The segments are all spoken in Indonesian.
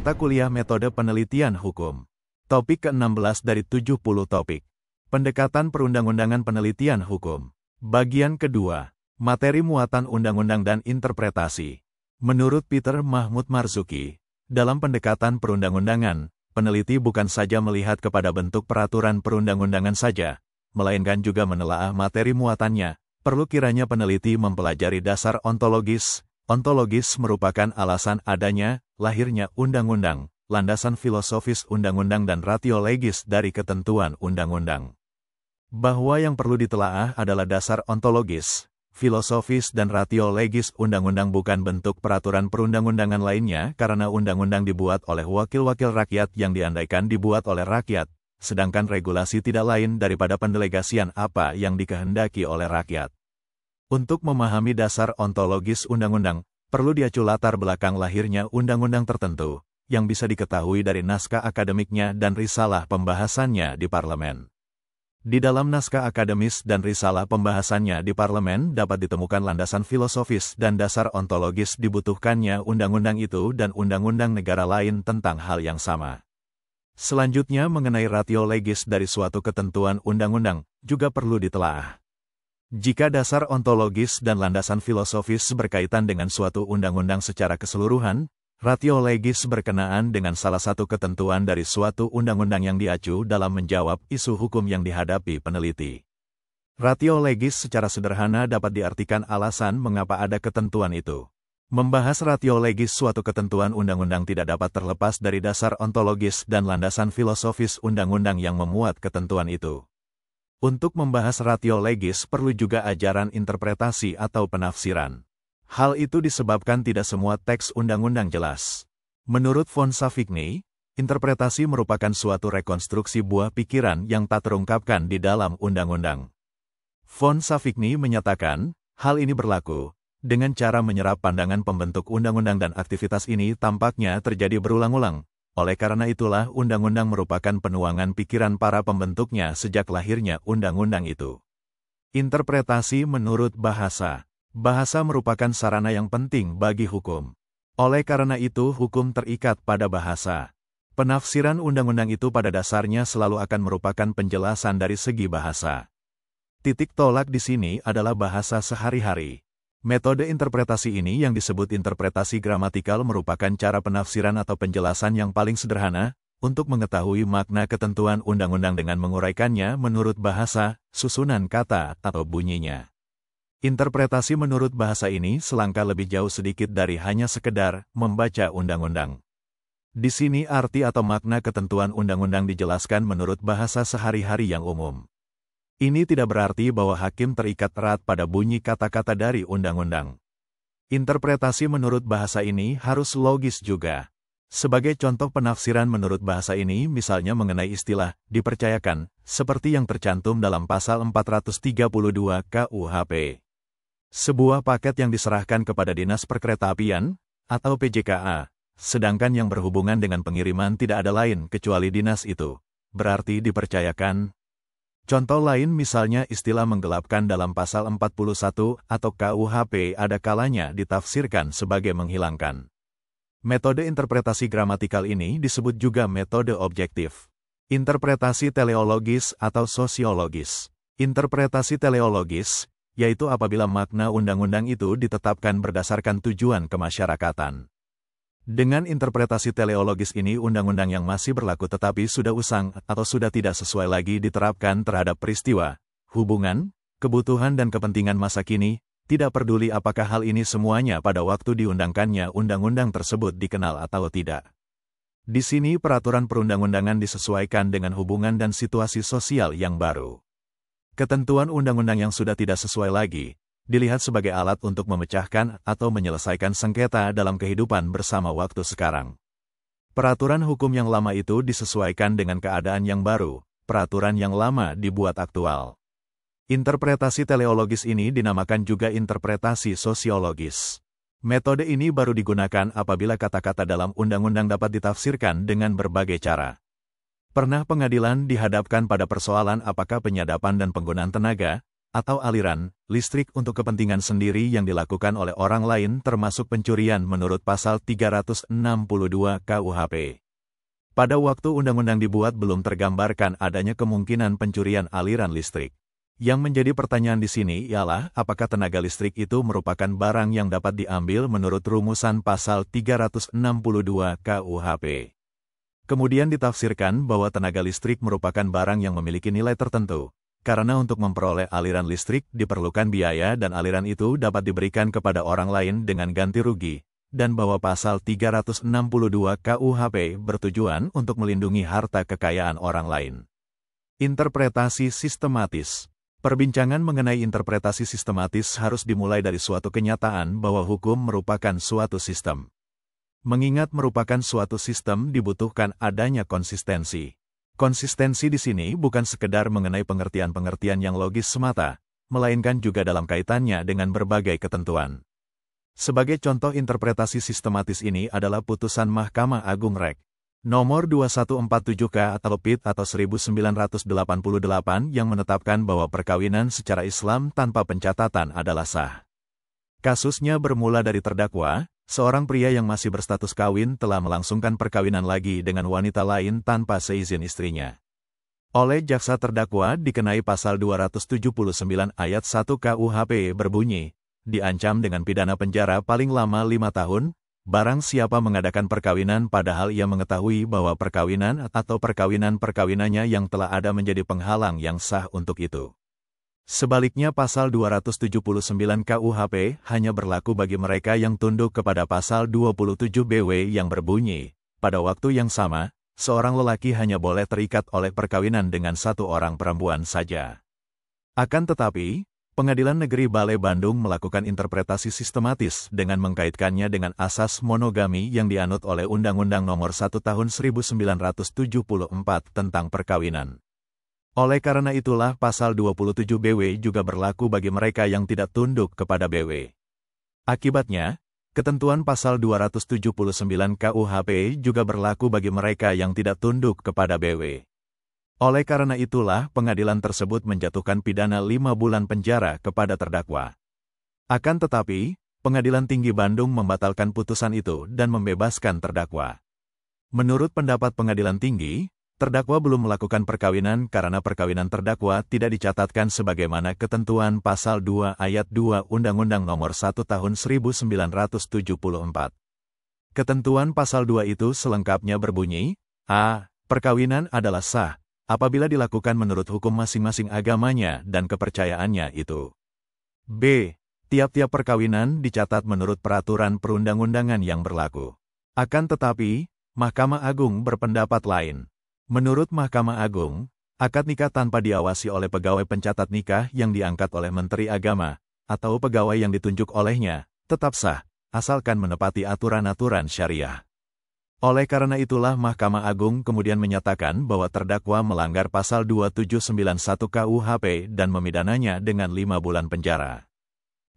Mata kuliah Metode Penelitian Hukum. Topik ke-16 dari 70 topik. Pendekatan Perundang-undangan Penelitian Hukum. Bagian kedua. Materi muatan undang-undang dan interpretasi. Menurut Peter Mahmud Marzuki, dalam pendekatan perundang-undangan, peneliti bukan saja melihat kepada bentuk peraturan perundang-undangan saja, melainkan juga menelaah materi muatannya. Perlu kiranya peneliti mempelajari dasar ontologis. Ontologis merupakan alasan adanya, lahirnya undang-undang, landasan filosofis undang-undang dan ratio legis dari ketentuan undang-undang. Bahwa yang perlu ditelaah adalah dasar ontologis, filosofis dan ratio legis undang-undang bukan bentuk peraturan perundang-undangan lainnya karena undang-undang dibuat oleh wakil-wakil rakyat yang diandaikan dibuat oleh rakyat, sedangkan regulasi tidak lain daripada pendelegasian apa yang dikehendaki oleh rakyat. Untuk memahami dasar ontologis undang-undang, perlu diacu latar belakang lahirnya undang-undang tertentu, yang bisa diketahui dari naskah akademiknya dan risalah pembahasannya di parlemen. Di dalam naskah akademis dan risalah pembahasannya di parlemen dapat ditemukan landasan filosofis dan dasar ontologis dibutuhkannya undang-undang itu dan undang-undang negara lain tentang hal yang sama. Selanjutnya mengenai ratio legis dari suatu ketentuan undang-undang, juga perlu ditelaah. Jika dasar ontologis dan landasan filosofis berkaitan dengan suatu undang-undang secara keseluruhan, ratio legis berkenaan dengan salah satu ketentuan dari suatu undang-undang yang diacu dalam menjawab isu hukum yang dihadapi peneliti. Ratio legis secara sederhana dapat diartikan alasan mengapa ada ketentuan itu. Membahas ratio legis suatu ketentuan undang-undang tidak dapat terlepas dari dasar ontologis dan landasan filosofis undang-undang yang memuat ketentuan itu. Untuk membahas ratio legis perlu juga ajaran interpretasi atau penafsiran. Hal itu disebabkan tidak semua teks undang-undang jelas. Menurut von Savigny, interpretasi merupakan suatu rekonstruksi buah pikiran yang tak terungkapkan di dalam undang-undang. Von Savigny menyatakan, hal ini berlaku dengan cara menyerap pandangan pembentuk undang-undang dan aktivitas ini tampaknya terjadi berulang-ulang. Oleh karena itulah undang-undang merupakan penuangan pikiran para pembentuknya sejak lahirnya undang-undang itu. Interpretasi menurut bahasa. Bahasa merupakan sarana yang penting bagi hukum. Oleh karena itu hukum terikat pada bahasa. Penafsiran undang-undang itu pada dasarnya selalu akan merupakan penjelasan dari segi bahasa. Titik tolak di sini adalah bahasa sehari-hari. Metode interpretasi ini yang disebut interpretasi gramatikal merupakan cara penafsiran atau penjelasan yang paling sederhana untuk mengetahui makna ketentuan undang-undang dengan menguraikannya menurut bahasa, susunan kata, atau bunyinya. Interpretasi menurut bahasa ini selangkah lebih jauh sedikit dari hanya sekedar membaca undang-undang. Di sini arti atau makna ketentuan undang-undang dijelaskan menurut bahasa sehari-hari yang umum. Ini tidak berarti bahwa hakim terikat erat pada bunyi kata-kata dari undang-undang. Interpretasi menurut bahasa ini harus logis juga. Sebagai contoh penafsiran menurut bahasa ini misalnya mengenai istilah dipercayakan, seperti yang tercantum dalam pasal 432 KUHP. Sebuah paket yang diserahkan kepada Dinas Perkeretaapian, atau PJKA, sedangkan yang berhubungan dengan pengiriman tidak ada lain kecuali dinas itu, berarti dipercayakan. Contoh lain misalnya istilah menggelapkan dalam pasal 41 atau KUHP ada kalanya ditafsirkan sebagai menghilangkan. Metode interpretasi gramatikal ini disebut juga metode objektif. Interpretasi teleologis atau sosiologis. Interpretasi teleologis, yaitu apabila makna undang-undang itu ditetapkan berdasarkan tujuan kemasyarakatan. Dengan interpretasi teleologis ini undang-undang yang masih berlaku tetapi sudah usang atau sudah tidak sesuai lagi diterapkan terhadap peristiwa, hubungan, kebutuhan dan kepentingan masa kini, tidak peduli apakah hal ini semuanya pada waktu diundangkannya undang-undang tersebut dikenal atau tidak. Di sini peraturan perundang-undangan disesuaikan dengan hubungan dan situasi sosial yang baru. Ketentuan undang-undang yang sudah tidak sesuai lagi, dilihat sebagai alat untuk memecahkan atau menyelesaikan sengketa dalam kehidupan bersama waktu sekarang. Peraturan hukum yang lama itu disesuaikan dengan keadaan yang baru, peraturan yang lama dibuat aktual. Interpretasi teleologis ini dinamakan juga interpretasi sosiologis. Metode ini baru digunakan apabila kata-kata dalam undang-undang dapat ditafsirkan dengan berbagai cara. Pernah pengadilan dihadapkan pada persoalan apakah penyadapan dan penggunaan tenaga, atau aliran listrik untuk kepentingan sendiri yang dilakukan oleh orang lain termasuk pencurian menurut pasal 362 KUHP. Pada waktu undang-undang dibuat belum tergambarkan adanya kemungkinan pencurian aliran listrik. Yang menjadi pertanyaan di sini ialah apakah tenaga listrik itu merupakan barang yang dapat diambil menurut rumusan pasal 362 KUHP. Kemudian ditafsirkan bahwa tenaga listrik merupakan barang yang memiliki nilai tertentu. Karena untuk memperoleh aliran listrik diperlukan biaya dan aliran itu dapat diberikan kepada orang lain dengan ganti rugi, dan bahwa pasal 362 KUHP bertujuan untuk melindungi harta kekayaan orang lain. Interpretasi sistematis. Perbincangan mengenai interpretasi sistematis harus dimulai dari suatu kenyataan bahwa hukum merupakan suatu sistem. Mengingat merupakan suatu sistem dibutuhkan adanya konsistensi. Konsistensi di sini bukan sekedar mengenai pengertian-pengertian yang logis semata, melainkan juga dalam kaitannya dengan berbagai ketentuan. Sebagai contoh interpretasi sistematis ini adalah putusan Mahkamah Agung Rek. Nomor 2147K atau PIT atau 1988 yang menetapkan bahwa perkawinan secara Islam tanpa pencatatan adalah sah. Kasusnya bermula dari terdakwa, seorang pria yang masih berstatus kawin telah melangsungkan perkawinan lagi dengan wanita lain tanpa seizin istrinya. Oleh jaksa terdakwa dikenai pasal 279 ayat 1 KUHP berbunyi, diancam dengan pidana penjara paling lama 5 tahun, barang siapa mengadakan perkawinan padahal ia mengetahui bahwa perkawinan atau perkawinannya yang telah ada menjadi penghalang yang sah untuk itu. Sebaliknya pasal 279 KUHP hanya berlaku bagi mereka yang tunduk kepada pasal 27 BW yang berbunyi, pada waktu yang sama, seorang lelaki hanya boleh terikat oleh perkawinan dengan satu orang perempuan saja. Akan tetapi, Pengadilan Negeri Balai Bandung melakukan interpretasi sistematis dengan mengkaitkannya dengan asas monogami yang dianut oleh Undang-Undang Nomor 1 Tahun 1974 tentang perkawinan. Oleh karena itulah pasal 27 BW juga berlaku bagi mereka yang tidak tunduk kepada BW. Akibatnya, ketentuan pasal 279 KUHP juga berlaku bagi mereka yang tidak tunduk kepada BW. Oleh karena itulah pengadilan tersebut menjatuhkan pidana 5 bulan penjara kepada terdakwa. Akan tetapi, Pengadilan Tinggi Bandung membatalkan putusan itu dan membebaskan terdakwa. Menurut pendapat Pengadilan Tinggi, terdakwa belum melakukan perkawinan karena perkawinan terdakwa tidak dicatatkan sebagaimana ketentuan pasal 2 ayat 2 Undang-Undang Nomor 1 Tahun 1974. Ketentuan pasal 2 itu selengkapnya berbunyi, A. Perkawinan adalah sah apabila dilakukan menurut hukum masing-masing agamanya dan kepercayaannya itu. B. Tiap-tiap perkawinan dicatat menurut peraturan perundang-undangan yang berlaku. Akan tetapi, Mahkamah Agung berpendapat lain. Menurut Mahkamah Agung, akad nikah tanpa diawasi oleh pegawai pencatat nikah yang diangkat oleh Menteri Agama, atau pegawai yang ditunjuk olehnya, tetap sah, asalkan menepati aturan-aturan syariah. Oleh karena itulah Mahkamah Agung kemudian menyatakan bahwa terdakwa melanggar pasal 2791 KUHP dan memidananya dengan 5 bulan penjara.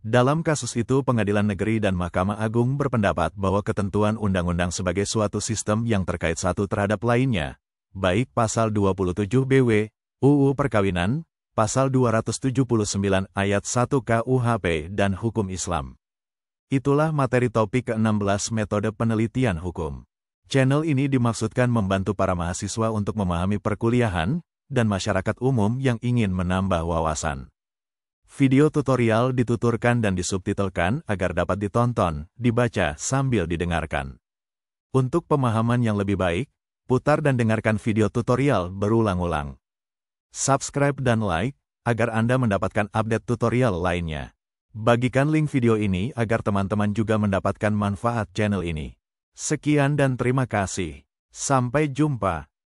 Dalam kasus itu Pengadilan Negeri dan Mahkamah Agung berpendapat bahwa ketentuan undang-undang sebagai suatu sistem yang terkait satu terhadap lainnya, baik pasal 27 BW, UU Perkawinan, pasal 279 ayat 1 KUHP dan hukum Islam. Itulah materi topik ke-16 metode penelitian hukum. Channel ini dimaksudkan membantu para mahasiswa untuk memahami perkuliahan dan masyarakat umum yang ingin menambah wawasan. Video tutorial dituturkan dan disubtitelkan agar dapat ditonton, dibaca sambil didengarkan. Untuk pemahaman yang lebih baik, putar dan dengarkan video tutorial berulang-ulang. Subscribe dan like, agar Anda mendapatkan update tutorial lainnya. Bagikan link video ini agar teman-teman juga mendapatkan manfaat channel ini. Sekian dan terima kasih. Sampai jumpa.